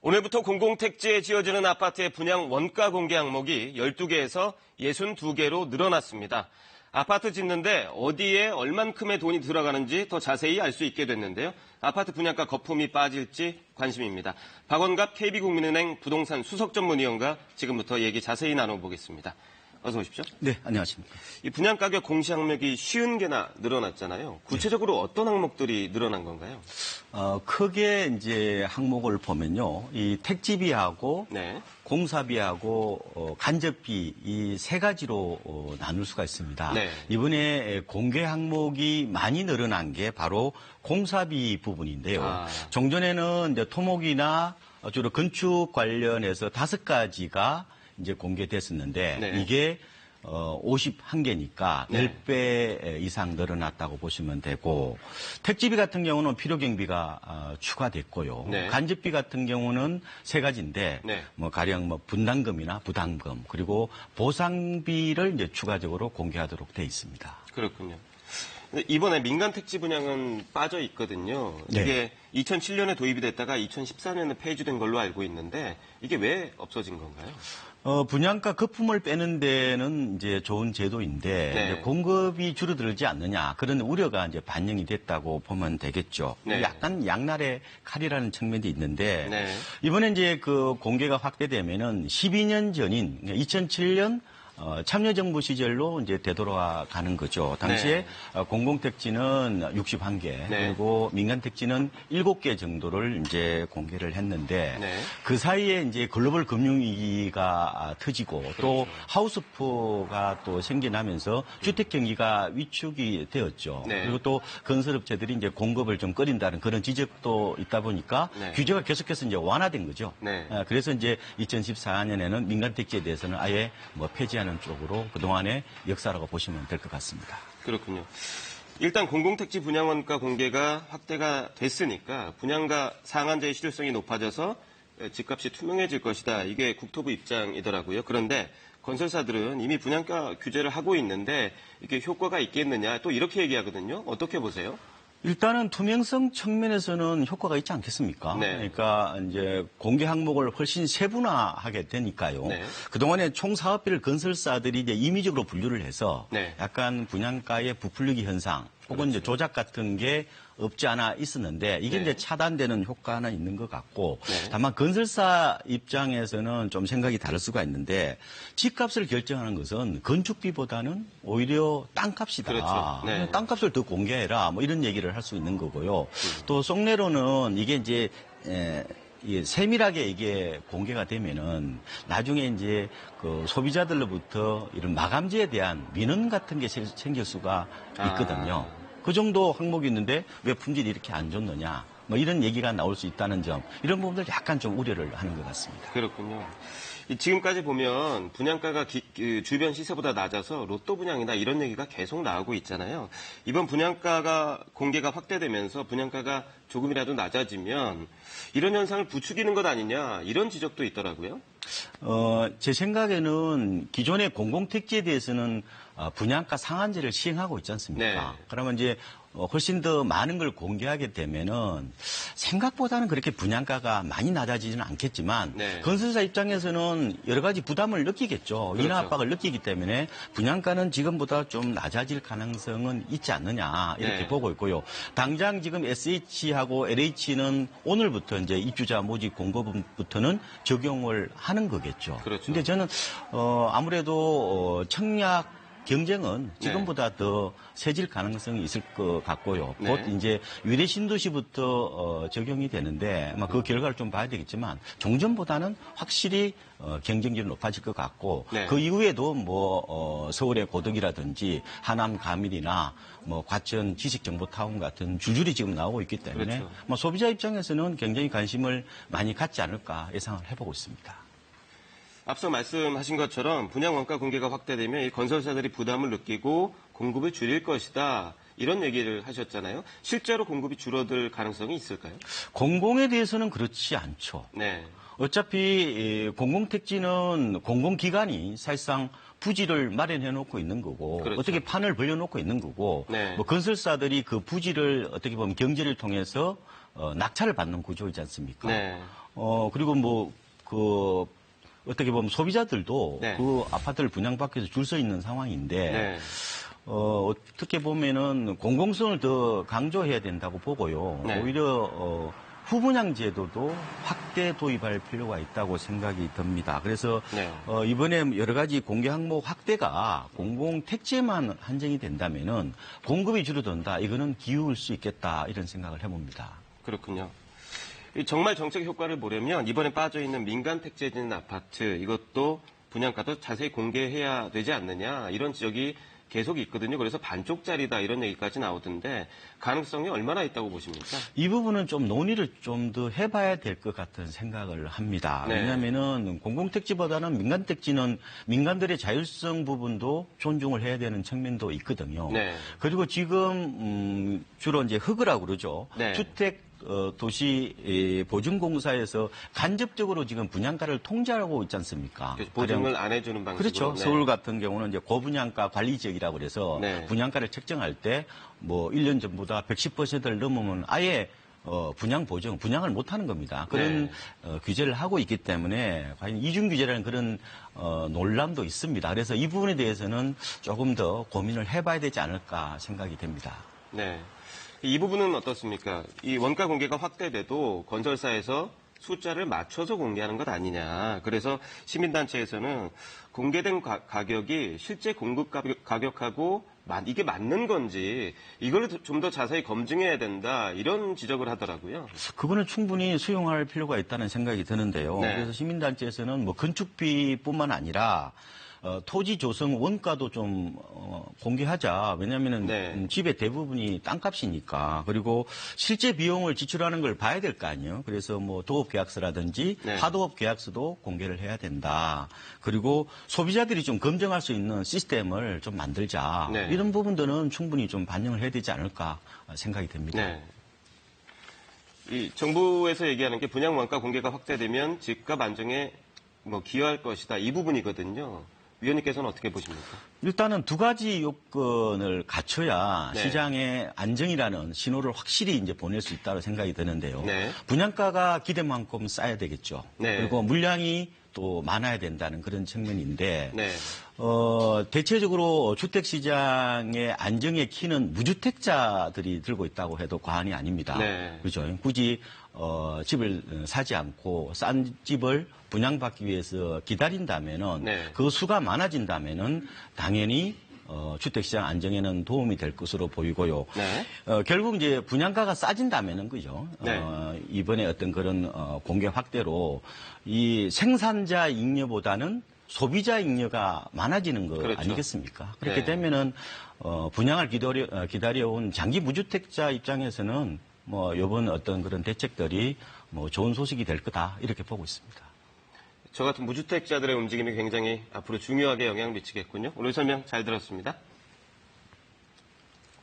오늘부터 공공택지에 지어지는 아파트의 분양 원가 공개 항목이 12개에서 62개로 늘어났습니다. 아파트 짓는데 어디에 얼만큼의 돈이 들어가는지 더 자세히 알 수 있게 됐는데요. 아파트 분양가 거품이 빠질지 관심입니다. 박원갑 KB국민은행 부동산 수석전문위원과 지금부터 얘기 자세히 나눠보겠습니다. 어서 오십시오. 네, 안녕하십니까. 이 분양가격 공시 항목이 50개나 늘어났잖아요. 구체적으로 어떤 항목들이 늘어난 건가요? 크게 이제 항목을 보면요. 이 택지비하고 네. 공사비하고 간접비 이 세 가지로 나눌 수가 있습니다. 네. 이번에 공개 항목이 많이 늘어난 게 바로 공사비 부분인데요. 종전에는 이제 토목이나 주로 건축 관련해서 5가지가 이제 공개됐었는데 네. 이게 51개니까 네. 10배 이상 늘어났다고 보시면 되고, 택지비 같은 경우는 필요경비가 추가됐고요. 네. 간접비 같은 경우는 세 가지인데, 네. 가령 분담금이나 부담금, 그리고 보상비를 이제 추가적으로 공개하도록 돼 있습니다. 그렇군요. 이번에 민간 택지 분양은 빠져 있거든요. 네. 이게 2007년에 도입이 됐다가 2014년에 폐지된 걸로 알고 있는데 이게 왜 없어진 건가요? 분양가 거품을 빼는 데는 이제 좋은 제도인데 네. 이제 공급이 줄어들지 않느냐 그런 우려가 이제 반영이 됐다고 보면 되겠죠. 네. 약간 양날의 칼이라는 측면이 있는데 네. 이번에 이제 그 공개가 확대되면은 12년 전인 2007년 참여정부 시절로 이제 되돌아가는 거죠. 당시에 공공택지는 61개, 네. 그리고 민간택지는 7개 정도를 이제 공개를 했는데 네. 그 사이에 이제 글로벌 금융위기가 터지고 또 하우스푸가 또 생겨나면서 주택 경기가 위축이 되었죠. 네. 그리고 또 건설업체들이 이제 공급을 좀 꺼린다는 그런 지적도 있다 보니까 네. 규제가 계속해서 이제 완화된 거죠. 네. 그래서 이제 2014년에는 민간택지에 대해서는 아예 폐지하는 쪽으로 그동안의 역사라고 보시면 될 것 같습니다. 그렇군요. 일단 공공택지 분양원가 공개가 확대가 됐으니까 분양가 상한제의 실효성이 높아져서 집값이 투명해질 것이다. 이게 국토부 입장이더라고요. 그런데 건설사들은 이미 분양가 규제를 하고 있는데 이게 효과가 있겠느냐 또 이렇게 얘기하거든요. 어떻게 보세요? 일단은 투명성 측면에서는 효과가 있지 않겠습니까? 네. 그러니까 이제 공개 항목을 훨씬 세분화하게 되니까요. 네. 그동안에 총 사업비를 건설사들이 이제 임의적으로 분류를 해서 네. 약간 분양가의 부풀리기 현상 혹은 이제 조작 같은 게 없지 않아 있었는데 이게 네. 이제 차단되는 효과는 있는 것 같고 네. 다만 건설사 입장에서는 좀 생각이 다를 수가 있는데 집값을 결정하는 것은 건축비보다는 오히려 땅값이다. 그렇죠. 네. 땅값을 더 공개해라. 뭐 이런 얘기를 할 수 있는 거고요. 또 속내로는 이게 이제 이게 세밀하게 이게 공개가 되면은 나중에 이제 그 소비자들로부터 이런 마감재에 대한 민원 같은 게 생길 수가 있거든요. 그 정도 항목이 있는데 왜 품질이 이렇게 안 좋느냐. 뭐 이런 얘기가 나올 수 있다는 점, 이런 부분들 약간 좀 우려를 하는 것 같습니다. 그렇군요. 지금까지 보면 분양가가 주변 시세보다 낮아서 로또 분양이다 이런 얘기가 계속 나오고 있잖아요. 이번 분양가가 공개가 확대되면서 분양가가 조금이라도 낮아지면 이런 현상을 부추기는 것 아니냐 이런 지적도 있더라고요. 제 생각에는 기존의 공공택지에 대해서는 분양가 상한제를 시행하고 있지 않습니까? 네. 그러면 이제 훨씬 더 많은 걸 공개하게 되면은 생각보다는 그렇게 분양가가 많이 낮아지지는 않겠지만 네. 건설사 입장에서는 여러 가지 부담을 느끼겠죠. 그렇죠. 인하 압박을 느끼기 때문에 분양가는 지금보다 좀 낮아질 가능성은 있지 않느냐 이렇게 네. 보고 있고요. 당장 지금 SH하고 LH는 오늘부터 이제 입주자 모집 공고분부터는 적용을 하는 거겠죠. 그렇죠. 근데 저는 아무래도 청약 경쟁은 지금보다 더 세질 가능성이 있을 것 같고요. 네. 곧 이제 위례 신도시부터 적용이 되는데 아마 그 결과를 좀 봐야 되겠지만 종전보다는 확실히 경쟁률이 높아질 것 같고 네. 그 이후에도 뭐 서울의 고덕이라든지 하남 가밀이나 뭐 과천 지식정보타운 같은 줄줄이 지금 나오고 있기 때문에 그렇죠. 뭐 소비자 입장에서는 굉장히 관심을 많이 갖지 않을까 예상을 해보고 있습니다. 앞서 말씀하신 것처럼 분양 원가 공개가 확대되면 이 건설사들이 부담을 느끼고 공급을 줄일 것이다. 이런 얘기를 하셨잖아요. 실제로 공급이 줄어들 가능성이 있을까요? 공공에 대해서는 그렇지 않죠. 네. 어차피 공공택지는 공공기관이 사실상 부지를 마련해 놓고 있는 거고 그렇죠. 어떻게 판을 벌려놓고 있는 거고 네. 뭐 건설사들이 그 부지를 어떻게 보면 경제를 통해서 낙찰을 받는 구조이지 않습니까? 네. 그리고 어떻게 보면 소비자들도 네. 그 아파트를 분양받기 위해서 줄 서 있는 상황인데, 네. 어떻게 보면은 공공성을 더 강조해야 된다고 보고요. 네. 오히려, 후분양 제도도 확대 도입할 필요가 있다고 생각이 듭니다. 그래서 네. 이번에 여러 가지 공개 항목 확대가 공공 택지에만 한정이 된다면은 공급이 줄어든다. 이거는 기울일 수 있겠다. 이런 생각을 해봅니다. 그렇군요. 정말 정책 효과를 보려면 이번에 빠져있는 민간 택지에 있는 아파트 이것도 분양가도 자세히 공개해야 되지 않느냐 이런 지적이 계속 있거든요. 그래서 반쪽짜리다 이런 얘기까지 나오던데 가능성이 얼마나 있다고 보십니까? 이 부분은 좀 논의를 좀 더 해봐야 될 것 같은 생각을 합니다. 네. 왜냐하면은 공공택지보다는 민간택지는 민간들의 자율성 부분도 존중을 해야 되는 측면도 있거든요. 네. 그리고 지금 주로 이제 흙이라고 그러죠. 네. 주택 도시 보증공사에서 간접적으로 지금 분양가를 통제하고 있지 않습니까? 보증을 안 해주는 방식으로. 그렇죠. 네. 서울 같은 경우는 이제 고분양가 관리 지역이라고 그래서 네. 분양가를 책정할 때 1년 전보다 110%를 넘으면 아예 분양을 못 하는 겁니다. 그런 규제를 하고 있기 때문에 과연 이중 규제라는 그런 논란도 있습니다. 그래서 이 부분에 대해서는 조금 더 고민을 해봐야 되지 않을까 생각이 됩니다. 네. 이 부분은 어떻습니까? 이 원가 공개가 확대돼도 건설사에서 숫자를 맞춰서 공개하는 것 아니냐. 그래서 시민단체에서는 공개된 가격이 실제 공급 가격하고 이게 맞는 건지 이걸 좀 더 자세히 검증해야 된다. 이런 지적을 하더라고요. 그거는 충분히 수용할 필요가 있다는 생각이 드는데요. 네. 그래서 시민단체에서는 건축비뿐만 아니라 토지 조성 원가도 좀 공개하자. 왜냐하면은 네. 집의 대부분이 땅값이니까. 그리고 실제 비용을 지출하는 걸 봐야 될 거 아니에요. 그래서 도업 계약서라든지 네. 하도업 계약서도 공개를 해야 된다. 그리고 소비자들이 좀 검증할 수 있는 시스템을 좀 만들자. 네. 이런 부분들은 충분히 좀 반영을 해야 되지 않을까 생각이 됩니다. 네. 이 정부에서 얘기하는 게 분양 원가 공개가 확대되면 집값 안정에 기여할 것이다. 이 부분이거든요. 위원님께서는 어떻게 보십니까? 일단은 두 가지 요건을 갖춰야 네. 시장의 안정이라는 신호를 확실히 이제 보낼 수 있다고 생각이 드는데요. 네. 분양가가 기대만큼 쌓여야 되겠죠. 네. 그리고 물량이 또 많아야 된다는 그런 측면인데, 네. 대체적으로 주택시장의 안정의 키는 무주택자들이 들고 있다고 해도 과언이 아닙니다. 네. 그렇죠. 굳이 집을 사지 않고 싼 집을 분양받기 위해서 기다린다면은 네. 그 수가 많아진다면은 당연히 주택시장 안정에는 도움이 될 것으로 보이고요. 네. 결국 이제 분양가가 싸진다면은 그죠. 네. 이번에 어떤 그런 공개 확대로 이 생산자 잉여보다는 소비자 잉여가 많아지는 거 그렇죠. 아니겠습니까? 그렇게 네. 되면은 분양을 기다려온 장기 무주택자 입장에서는 이번 어떤 그런 대책들이 좋은 소식이 될 거다 이렇게 보고 있습니다. 저 같은 무주택자들의 움직임이 굉장히 앞으로 중요하게 영향 미치겠군요. 오늘 설명 잘 들었습니다.